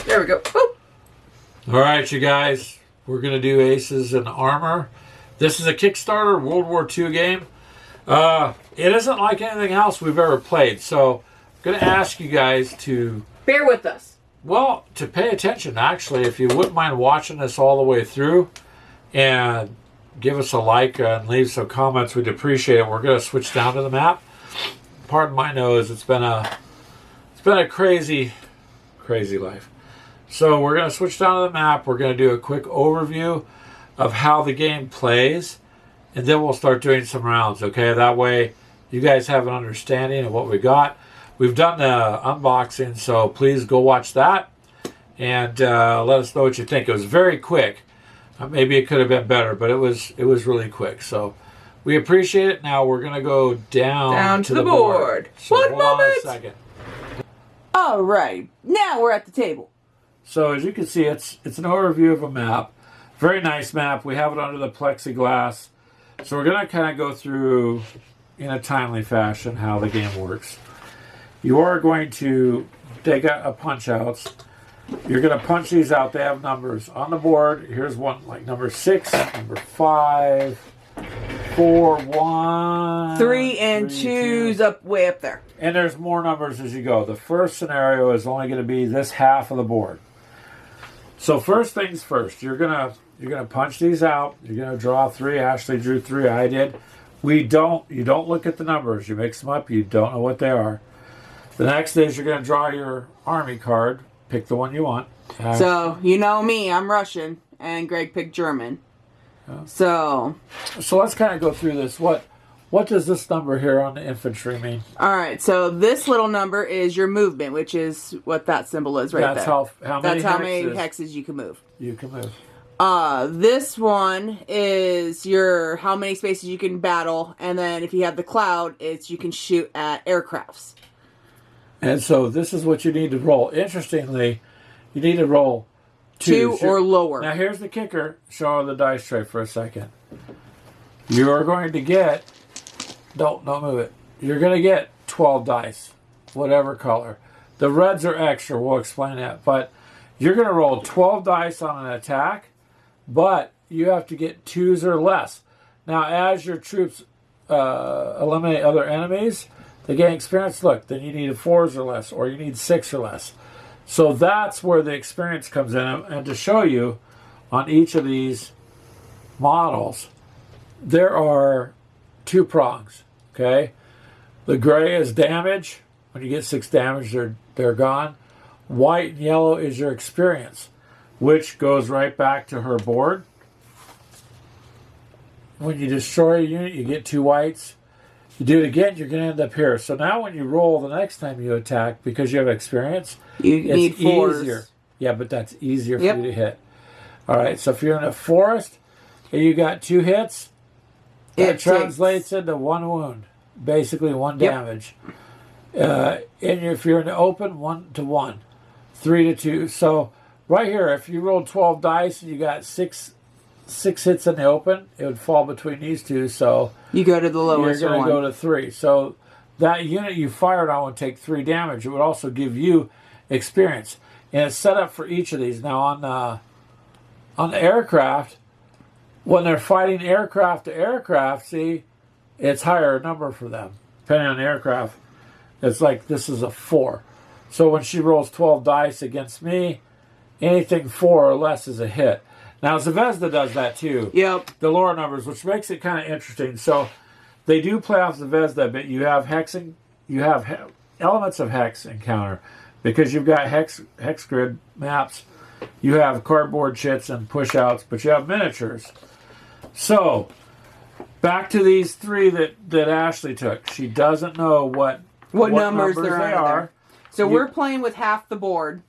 There we go. Boop. All right, you guys. We're going to do Aces and Armor. This is a Kickstarter World War II game. It isn't like anything else we've ever played, so I'm going to ask you guys to... Bear with us. Well, to pay attention, actually, if you wouldn't mind watching this all the way through and give us a like and leave some comments, we'd appreciate it. We're going to switch down to the map. Pardon my nose, it's been a crazy life. So we're going to switch down to the map. We're going to do a quick overview of how the game plays, and then we'll start doing some rounds, okay? That way you guys have an understanding of what we got. We've done the unboxing, so please go watch that and let us know what you think. It was very quick. Maybe it could have been better, but it was really quick. So we appreciate it. Now we're going to go down to the board. So One moment. A second. All right. Now we're at the table. So as you can see, it's an overview of a map. Very nice map. We have it under the plexiglass. So we're going to kind of go through in a timely fashion how the game works. You are going to take a punch outs. You're going to punch these out. They have numbers on the board. Here's one like number 6, number 5, 4, 1, 3, and 2's up way up there. And there's more numbers as you go. The first scenario is only going to be this half of the board. So first things first, you're gonna punch these out. You're gonna draw 3. Ashley drew 3. I did. You don't look at the numbers. You mix them up. You don't know what they are. The next is you're gonna draw your army card. Pick the one you want. So you know me, I'm Russian, and Greg picked German. So let's kind of go through this. What does this number here on the infantry mean? All right, so this little number is your movement, which is what that symbol is right there. That's how many hexes you can move. You can move. This one is your how many spaces you can battle, and then if you have the cloud, it's you can shoot at aircrafts. And so this is what you need to roll. Interestingly, you need to roll 2 or lower. Now here's the kicker. Show the dice tray for a second. You are going to get... Don't move it. You're going to get 12 dice, whatever color. The reds are extra. We'll explain that. But you're going to roll 12 dice on an attack, but you have to get 2s or less. Now, as your troops eliminate other enemies, they gain experience. Look, then you need 4s or less, or you need 6 or less. So that's where the experience comes in. And to show you, on each of these models, there are 2 prongs, okay? The gray is damage. When you get 6 damage, they're gone. White and yellow is your experience, which goes right back to her board. When you destroy a unit, you get 2 whites. You do it again, you're going to end up here. So now when you roll the next time you attack, because you have experience, you need 4s. Easier. Yeah, but that's easier for you to hit. All right, so if you're in a forest and you got 2 hits, it translates into 1 wound, basically 1 damage. And if you're in the open, 1 to 1, 3 to 2. So right here, if you rolled 12 dice and you got 6 hits in the open, it would fall between these 2. So you go to the lowest. You're going to go to 3. So that unit you fired on would take 3 damage. It would also give you experience, and it's set up for each of these. Now on the aircraft. When they're fighting aircraft to aircraft, see, it's higher number for them. Depending on the aircraft, it's like this is a 4. So when she rolls 12 dice against me, anything 4 or less is a hit. Now, Zvezda does that too. Yep. The lower numbers, which makes it kind of interesting. So they do play off Zvezda a bit. You have hexing, you have elements of hex encounter because you've got hex grid maps. You have cardboard shits and push-outs, but you have miniatures. So, back to these 3 that Ashley took. She doesn't know what numbers they are. So we're playing with half the board.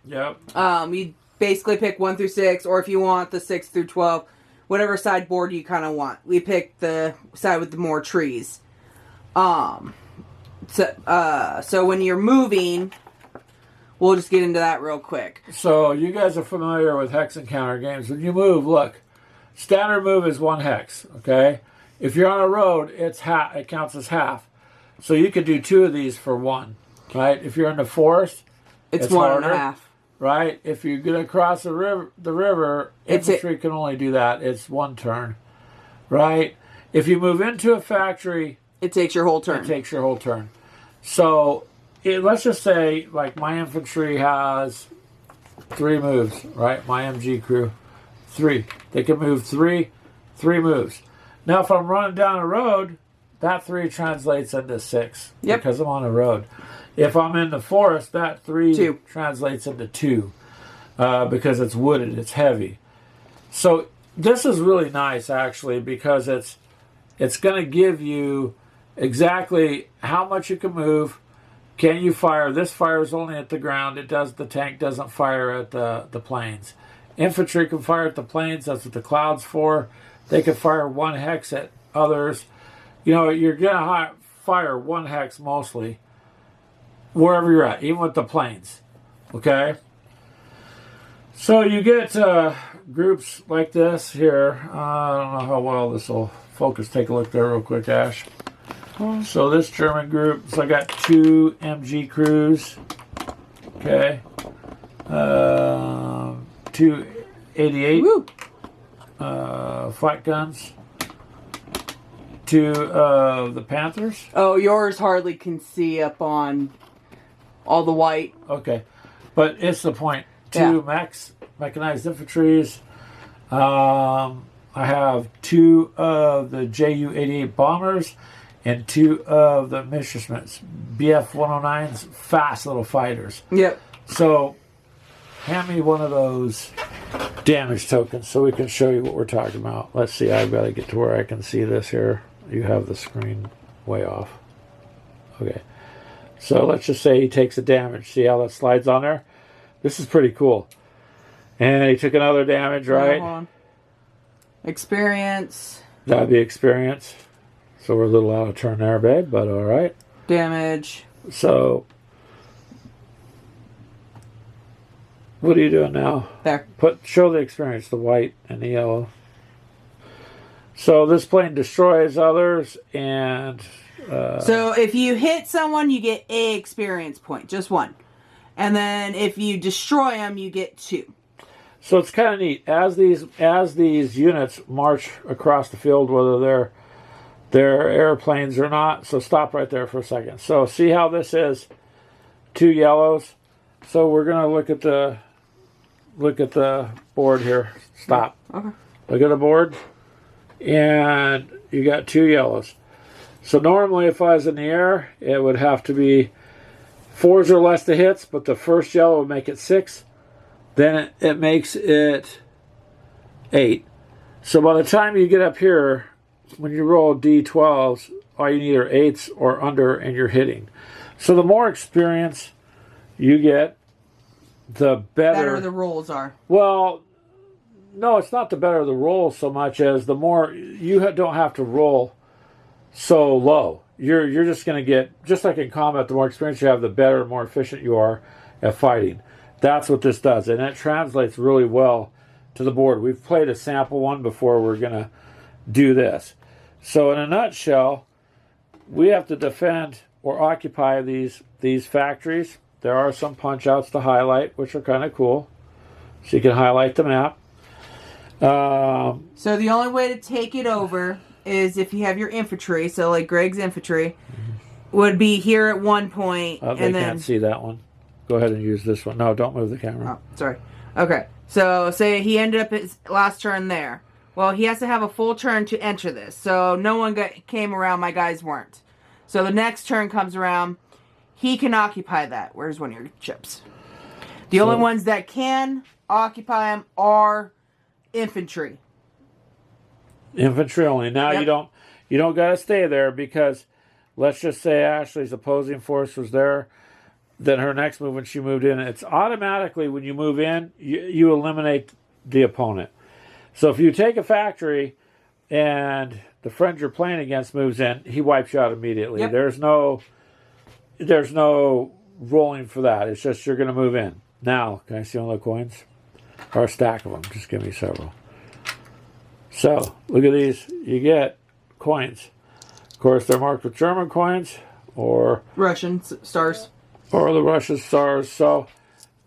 Yep. You basically pick 1 through 6, or if you want the 6 through 12, whatever side board you kind of want. We picked the side with the more trees. So when you're moving, we'll just get into that real quick. So you guys are familiar with hex encounter games. When you move, look, standard move is 1 hex, okay? If you're on a road, it counts as half. So you could do 2 of these for 1, right? If you're in the forest, it's 1.5. right? If you're going to cross the river, infantry can only do that. It's one turn, right? If you move into a factory, it takes your whole turn. It takes your whole turn. So let's just say, like, my infantry has 3 moves, right? My MG crew, 3. They can move 3 moves. Now, if I'm running down a road, that 3 translates into 6 because I'm on a road. If I'm in the forest, that 3 translates into 2 because it's wooded, it's heavy. So this is really nice, actually, because it's going to give you exactly how much you can move. Can you fire? This fires only at the ground. The tank doesn't fire at the planes. Infantry can fire at the planes. That's what the cloud's for. They can fire 1 hex at others. You know, you're going to fire 1 hex mostly wherever you're at, even with the planes. Okay? So you get groups like this here. I don't know how well this will focus. Take a look there real quick, Ash. So this German group, so I got 2 MG crews. Okay. 2 88 flat guns. 2 of the Panthers. Oh, yours hardly can see up on all the white. Okay. But it's the point. 2 mechanized infantries. I have 2 of the Ju-88 bombers and 2 of the Messerschmitts, BF-109s, fast little fighters. Yep. So, hand me one of those damage tokens so we can show you what we're talking about. Let's see, I've got to get to where I can see this here. You have the screen way off. Okay. So let's just say he takes a damage. See how that slides on there? This is pretty cool. And he took another damage, right? Hold on. Experience. That'd be experience. So we're a little out of turn there, babe, but all right. Damage. So, what are you doing now? There. Show the experience, the white and the yellow. So this plane destroys others, and so if you hit someone, you get a experience point, just 1, and then if you destroy them, you get 2. So it's kind of neat as these units march across the field, whether they're airplanes or not. So stop right there for a second. So see how this is 2 yellows. So we're gonna look at the board here. Stop. Okay. Look at the board, and you got 2 yellows. So normally, if I was in the air, it would have to be 4s or less to hits, but the first yellow would make it 6. Then it makes it 8. So by the time you get up here, when you roll D12s, all you need are 8s or under, and you're hitting. So the more experience you get, the better the rolls are. Well, no, it's not the better the rolls so much as the more you don't have to roll so low. You're just going to get, just like in combat, the more experience you have, the better, more efficient you are at fighting. That's what this does, and it translates really well to the board. We've played a sample one before. We're going to do this. So in a nutshell, we have to defend or occupy these factories. There are some punch-outs to highlight, which are kind of cool. So you can highlight the map. So the only way to take it over is if you have your infantry. So like Greg's infantry would be here at one point. They can't see that one. Go ahead and use this one. No, don't move the camera. Oh, sorry. Okay. So say he ended up his last turn there. Well, he has to have a full turn to enter this. So no one came around. My guys weren't. So the next turn comes around. He can occupy that. Where's one of your chips? The only ones that can occupy them are infantry. Infantry only. Now you don't got to stay there because let's just say Ashley's opposing force was there. Then her next move when she moved in, it's automatically when you move in, you eliminate the opponent. So if you take a factory and the friend you're playing against moves in, he wipes you out immediately. Yep. There's no rolling for that. It's just you're going to move in. Now, can I see all the coins? Or a stack of them. Just give me several. So, look at these. You get coins. Of course, they're marked with German coins or Russian stars. Or the Russian stars. So,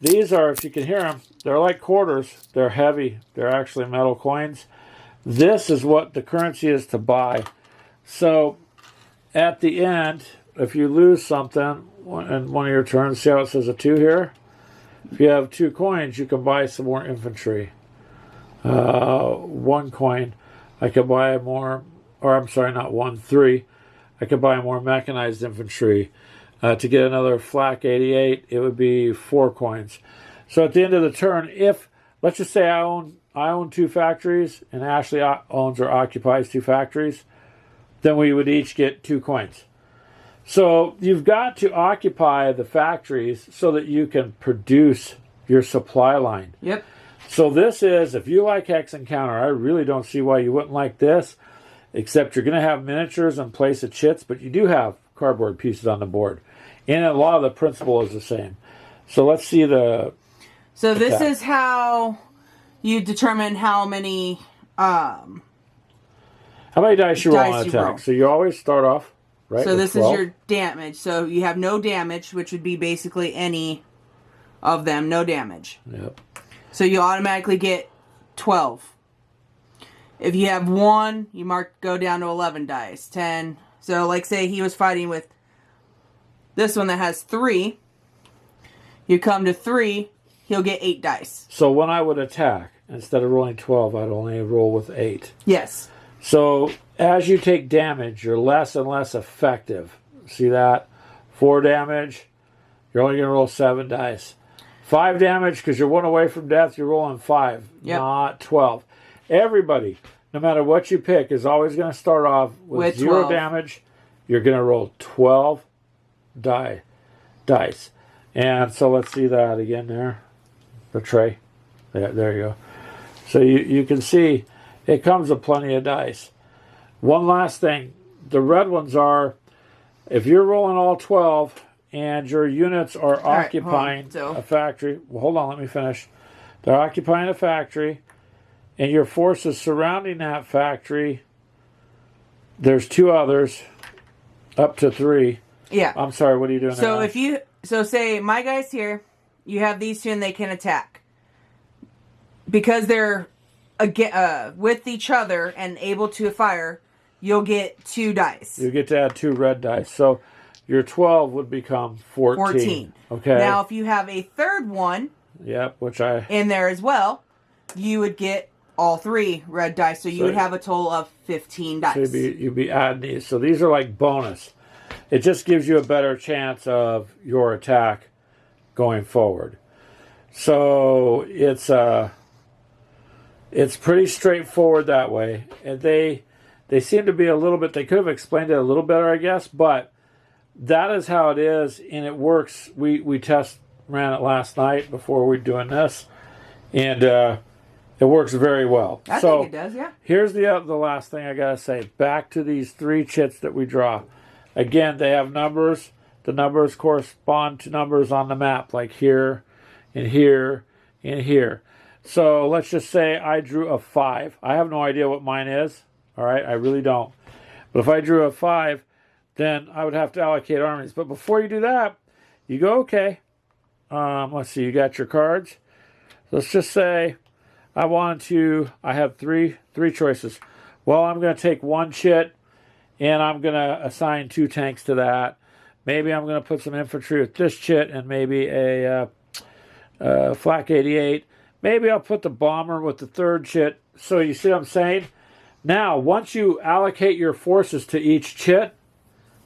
these are, if you can hear them, they're like quarters. They're heavy. They're actually metal coins. This is what the currency is to buy. So at the end, if you lose something in one of your turns, see how it says a 2 here? If you have 2 coins, you can buy some more infantry. 1 coin, I could buy more, or I'm sorry, not 1, 3. I could buy more mechanized infantry. To get another flak 88, it would be 4 coins. So at the end of the turn, if, let's just say I own 2 factories, and Ashley owns or occupies 2 factories, then we would each get 2 coins. So you've got to occupy the factories so that you can produce your supply line. Yep. So this is, if you like Hex Encounter, I really don't see why you wouldn't like this, except you're going to have miniatures in place of chits, but you do have cardboard pieces on the board. And a lot of the principle is the same. So let's see the... So this is how you determine how many... how many dice you roll on attack? Roll. So you always start off, right? So this 12. is your damage. So you have no damage, which would be basically any of them. No damage. Yep. So you automatically get 12. If you have 1, you go down to 11 dice. 10. So like say he was fighting with this one that has 3. You come to 3, he'll get 8 dice. So when I would attack, instead of rolling 12, I'd only roll with 8. Yes. So as you take damage, you're less and less effective. See that? 4 damage, you're only going to roll 7 dice. 5 damage, because you're 1 away from death, you're rolling 5, not 12. Everybody, no matter what you pick, is always going to start off with 0 12. damage. You're going to roll 12 dice. And so let's see that again there. The tray. There you go. So you can see it comes with plenty of dice. One last thing. The red ones are, if you're rolling all 12 and your units are occupying a factory. Well, hold on, let me finish. They're occupying a factory and your forces surrounding that factory, there's 2 others, up to 3. Yeah. I'm sorry, what are you doing so there? So say my guys here, you have these 2 and they can attack. Because they're with each other and able to fire, you'll get 2 dice. You get to add 2 red dice. So your 12 would become 14. Okay. Now if you have a third one, yep, in there as well, you would get all 3 red dice. So you would have a total of 15 dice. So you'd be adding these. So these are like bonus. It just gives you a better chance of your attack going forward. So it's pretty straightforward that way. And they seem to be a little bit, they could have explained it a little better, I guess, but that is how it is, and it works. We ran it last night before we were doing this, and it works very well. I think it does, yeah. Here's the last thing I gotta say. Back to these 3 chits that we draw. Again, they have numbers. The numbers correspond to numbers on the map, like here, and here, and here. So let's just say I drew a 5. I have no idea what mine is. All right, I really don't. But if I drew a 5, then I would have to allocate armies. But before you do that, you go, okay. Let's see, you got your cards. Let's just say I have three choices. Well, I'm going to take 1 chit, and I'm going to assign 2 tanks to that. Maybe I'm going to put some infantry with this chit and maybe a flak 88. Maybe I'll put the bomber with the 3rd chit. So you see what I'm saying? Now, once you allocate your forces to each chit,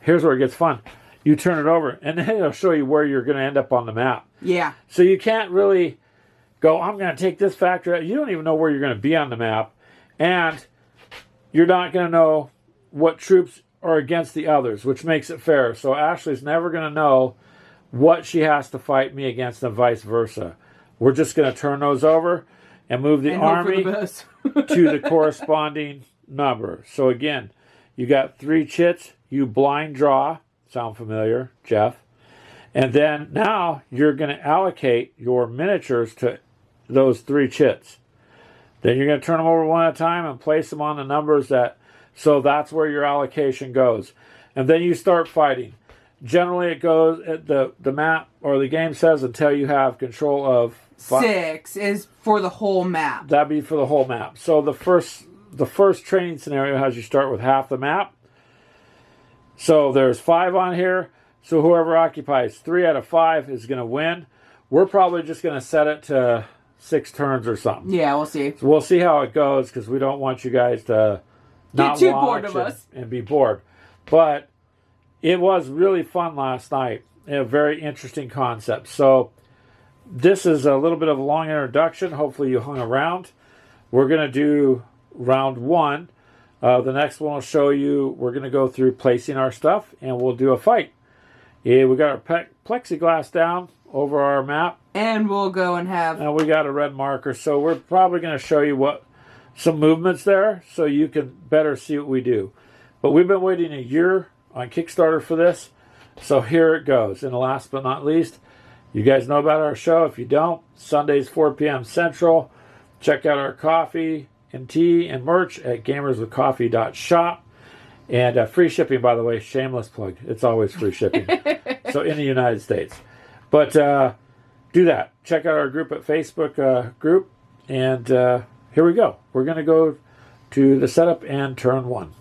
here's where it gets fun. You turn it over, and then it'll show you where you're going to end up on the map. Yeah. So you can't really go, I'm going to take this factor out. You don't even know where you're going to be on the map, and you're not going to know what troops are against the others, which makes it fair. So Ashley's never going to know what she has to fight me against and vice versa. We're just going to turn those over and move the army to the corresponding number. So again, you got 3 chits. You blind draw. Sound familiar, Jeff? And then now you're going to allocate your miniatures to those 3 chits. Then you're going to turn them over one at a time and place them on the numbers so that's where your allocation goes. And then you start fighting. Generally, it goes the map or the game says until you have control of 6 is for the whole map. That'd be for the whole map. So the first training scenario has you start with half the map. So there's 5 on here. So whoever occupies 3 out of 5 is going to win. We're probably just going to set it to 6 turns or something. Yeah, we'll see. So we'll see how it goes because we don't want you guys to not get too watch bored of us and be bored. But it was really fun last night. A very interesting concept. So this is a little bit of a long introduction. Hopefully you hung around. We're going to do round 1. The next one will show you, we're going to go through placing our stuff and we'll do a fight. Yeah, we got our plexiglass down over our map. And we'll go and have... And we got a red marker. So we're probably going to show you some movements there so you can better see what we do. But we've been waiting a year on Kickstarter for this. So here it goes. And last but not least, you guys know about our show. If you don't, Sundays 4 p.m. Central. Check out our coffee and tea and merch at gamerswithcoffee.shop. And free shipping, by the way, shameless plug. It's always free shipping. So in the United States. But do that. Check out our group at Facebook group. And here we go. We're going to go to the setup and turn 1.